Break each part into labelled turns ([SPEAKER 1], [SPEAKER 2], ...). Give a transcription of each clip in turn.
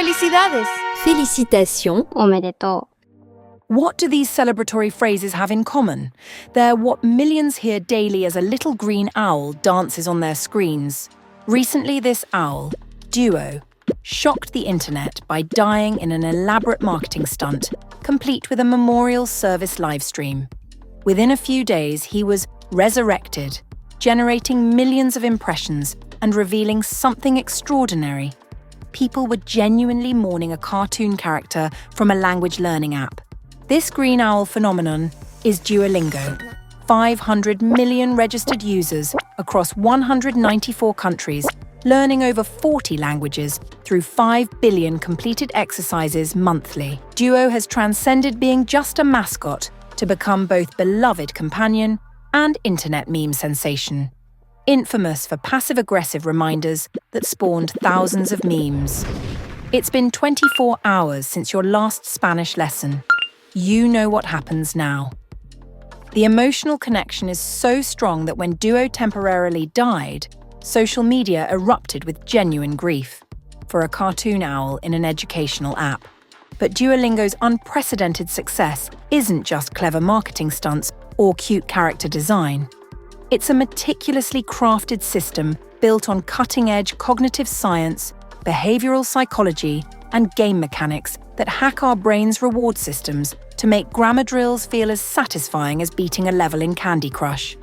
[SPEAKER 1] ¡Felicidades!
[SPEAKER 2] Félicitations.
[SPEAKER 3] おめでと
[SPEAKER 4] What do these celebratory phrases have in common? They're what millions hear daily as a little green owl dances on their screens. Recently, this owl, Duo, shocked the internet by dying in an elaborate marketing stunt, complete with a memorial service livestream. Within a few days, he was resurrected, generating millions of impressions and revealing something extraordinary. People were genuinely mourning a cartoon character from a language learning app. This green owl phenomenon is Duolingo. 500 million registered users across 194 countries, learning over 40 languages through 5 billion completed exercises monthly. Duo has transcended being just a mascot to become both beloved companion and internet meme sensation. Infamous for passive-aggressive reminders that spawned thousands of memes. It's been 24 hours since your last Spanish lesson. You know what happens now. The emotional connection is so strong that when Duo temporarily died, social media erupted with genuine grief for a cartoon owl in an educational app. But Duolingo's unprecedented success isn't just clever marketing stunts or cute character design. It's a meticulously crafted system built on cutting-edge cognitive science, behavioral psychology, and game mechanics that hack our brains' reward systems to make grammar drills feel as satisfying as beating a level in Candy Crush.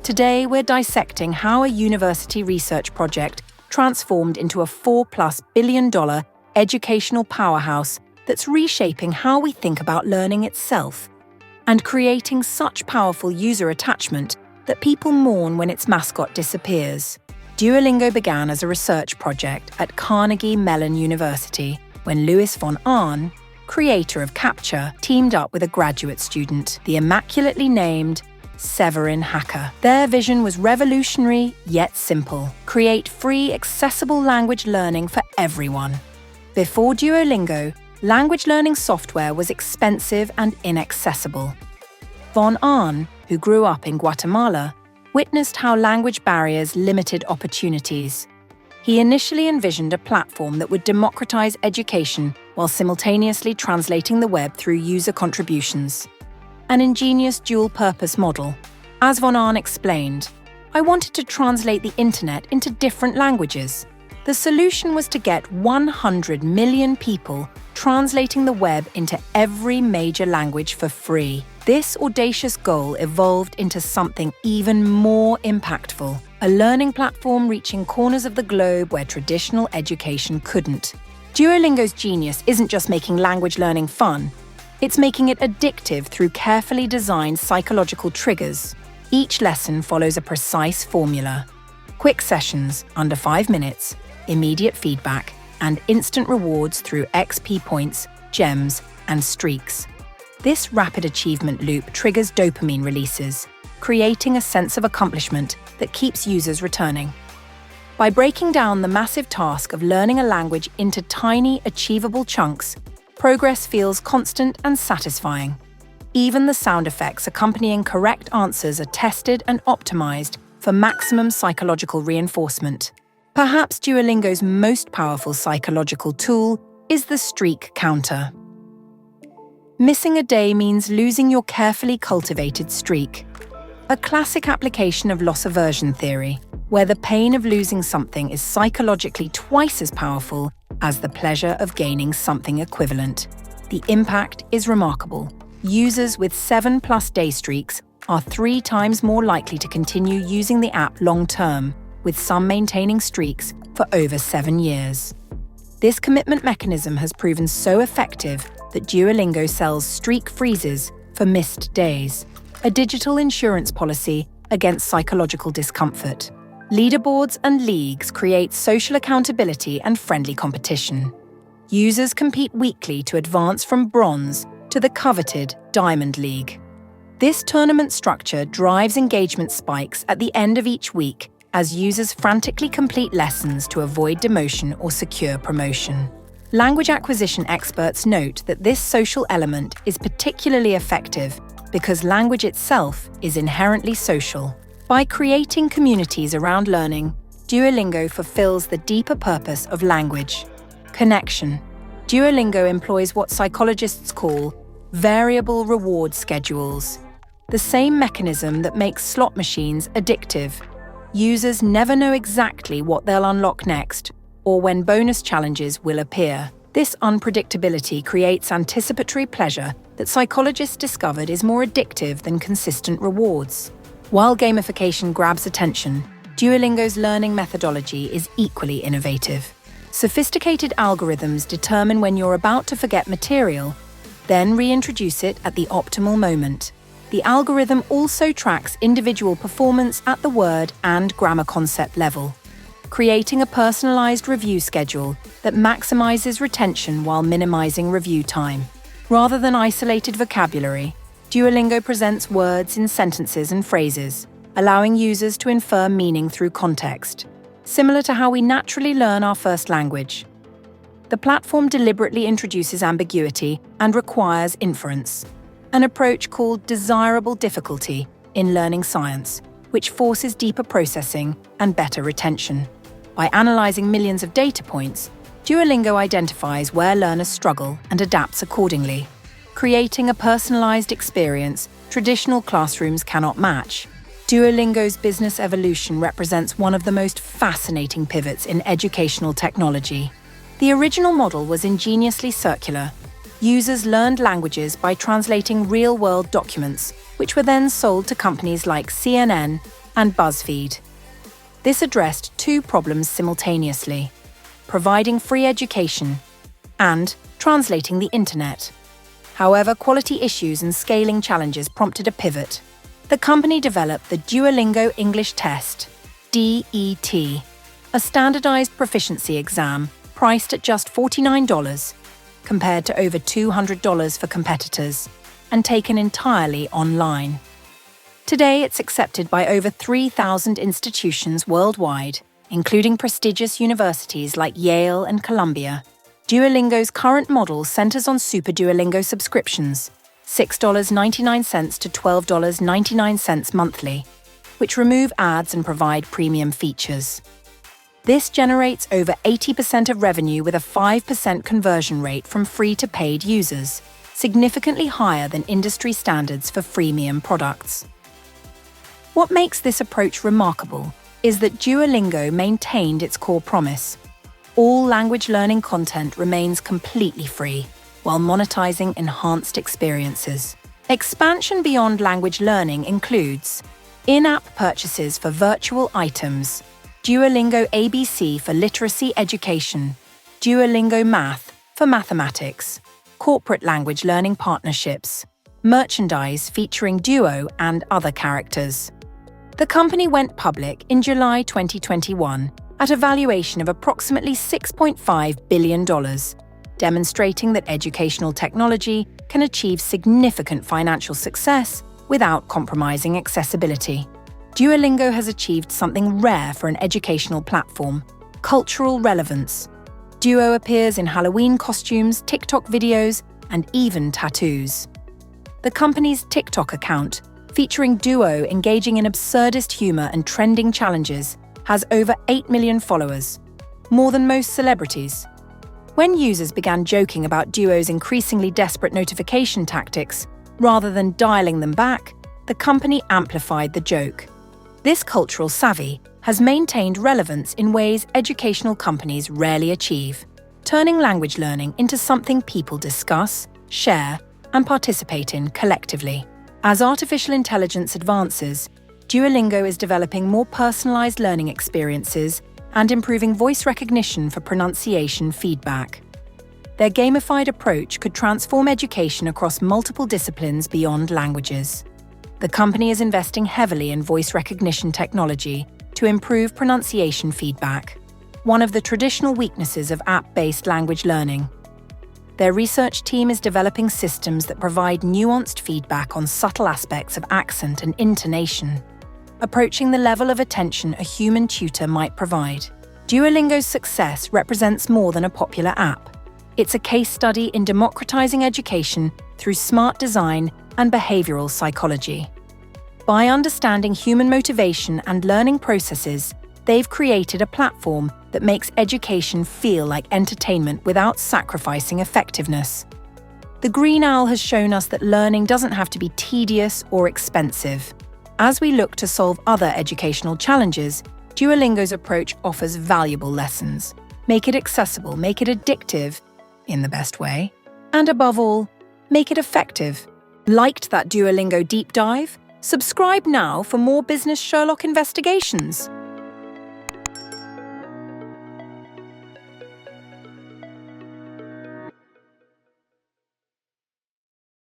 [SPEAKER 4] Today, we're dissecting how a university research project transformed into a $4+ billion educational powerhouse that's reshaping how we think about learning itself and creating such powerful user attachment that people mourn when its mascot disappears. Duolingo began as a research project at Carnegie Mellon University when Luis von Ahn, creator of CAPTCHA, teamed up with a graduate student, the immaculately named Severin Hacker. Their vision was revolutionary yet simple: create free, accessible language learning for everyone. Before Duolingo, language learning software was expensive and inaccessible. Von Ahn, who grew up in Guatemala, witnessed how language barriers limited opportunities. He initially envisioned a platform that would democratize education while simultaneously translating the web through user contributions. An ingenious dual-purpose model. As von Ahn explained, I wanted to translate the internet into different languages. The solution was to get 100 million people translating the web into every major language for free. This audacious goal evolved into something even more impactful, a learning platform reaching corners of the globe where traditional education couldn't. Duolingo's genius isn't just making language learning fun, it's making it addictive through carefully designed psychological triggers. Each lesson follows a precise formula. Quick sessions, under 5 minutes, immediate feedback, and instant rewards through XP points, gems, and streaks. This rapid achievement loop triggers dopamine releases, creating a sense of accomplishment that keeps users returning. By breaking down the massive task of learning a language into tiny, achievable chunks, progress feels constant and satisfying. Even the sound effects accompanying correct answers are tested and optimized for maximum psychological reinforcement. Perhaps Duolingo's most powerful psychological tool is the streak counter. Missing a day means losing your carefully cultivated streak. A classic application of loss aversion theory, where the pain of losing something is psychologically twice as powerful as the pleasure of gaining something equivalent. The impact is remarkable. Users with 7+ day streaks are 3 times more likely to continue using the app long-term, with some maintaining streaks for over 7 years. This commitment mechanism has proven so effective that Duolingo sells streak freezes for missed days, a digital insurance policy against psychological discomfort. Leaderboards and leagues create social accountability and friendly competition. Users compete weekly to advance from bronze to the coveted Diamond League. This tournament structure drives engagement spikes at the end of each week as users frantically complete lessons to avoid demotion or secure promotion. Language acquisition experts note that this social element is particularly effective because language itself is inherently social. By creating communities around learning, Duolingo fulfills the deeper purpose of language: connection. Duolingo employs what psychologists call variable reward schedules, the same mechanism that makes slot machines addictive. Users never know exactly what they'll unlock next, or when bonus challenges will appear. This unpredictability creates anticipatory pleasure that psychologists discovered is more addictive than consistent rewards. While gamification grabs attention, Duolingo's learning methodology is equally innovative. Sophisticated algorithms determine when you're about to forget material, then reintroduce it at the optimal moment. The algorithm also tracks individual performance at the word and grammar concept level, creating a personalized review schedule that maximizes retention while minimizing review time. Rather than isolated vocabulary, Duolingo presents words in sentences and phrases, allowing users to infer meaning through context, similar to how we naturally learn our first language. The platform deliberately introduces ambiguity and requires inference, an approach called desirable difficulty in learning science, which forces deeper processing and better retention. By analyzing millions of data points, Duolingo identifies where learners struggle and adapts accordingly, creating a personalized experience traditional classrooms cannot match. Duolingo's business evolution represents one of the most fascinating pivots in educational technology. The original model was ingeniously circular. Users learned languages by translating real-world documents, which were then sold to companies like CNN and BuzzFeed. This addressed two problems simultaneously: providing free education and translating the internet. However, quality issues and scaling challenges prompted a pivot. The company developed the Duolingo English Test, DET, a standardized proficiency exam priced at just $49, compared to over $200 for competitors, and taken entirely online. Today, it's accepted by over 3,000 institutions worldwide, including prestigious universities like Yale and Columbia. Duolingo's current model centers on Super Duolingo subscriptions, $6.99 to $12.99 monthly, which remove ads and provide premium features. This generates over 80% of revenue with a 5% conversion rate from free to paid users, significantly higher than industry standards for freemium products. What makes this approach remarkable is that Duolingo maintained its core promise. All language learning content remains completely free, while monetizing enhanced experiences. Expansion beyond language learning includes in-app purchases for virtual items, Duolingo ABC for literacy education, Duolingo Math for mathematics, corporate language learning partnerships, merchandise featuring Duo and other characters. The company went public in July 2021 at a valuation of approximately $6.5 billion, demonstrating that educational technology can achieve significant financial success without compromising accessibility. Duolingo has achieved something rare for an educational platform: cultural relevance. Duo appears in Halloween costumes, TikTok videos, and even tattoos. The company's TikTok account, featuring Duo engaging in absurdist humor and trending challenges, has over 8 million followers, more than most celebrities. When users began joking about Duo's increasingly desperate notification tactics, rather than dialing them back, the company amplified the joke. This cultural savvy has maintained relevance in ways educational companies rarely achieve, turning language learning into something people discuss, share, and participate in collectively. As artificial intelligence advances, Duolingo is developing more personalized learning experiences and improving voice recognition for pronunciation feedback. Their gamified approach could transform education across multiple disciplines beyond languages. The company is investing heavily in voice recognition technology to improve pronunciation feedback, one of the traditional weaknesses of app-based language learning. Their research team is developing systems that provide nuanced feedback on subtle aspects of accent and intonation, approaching the level of attention a human tutor might provide. Duolingo's success represents more than a popular app. It's a case study in democratizing education through smart design and behavioral psychology. By understanding human motivation and learning processes, they've created a platform that makes education feel like entertainment without sacrificing effectiveness. The green owl has shown us that learning doesn't have to be tedious or expensive. As we look to solve other educational challenges, Duolingo's approach offers valuable lessons. Make it accessible, make it addictive, in the best way, and above all, make it effective. Liked that Duolingo deep dive? Subscribe now for more Business Sherlock investigations.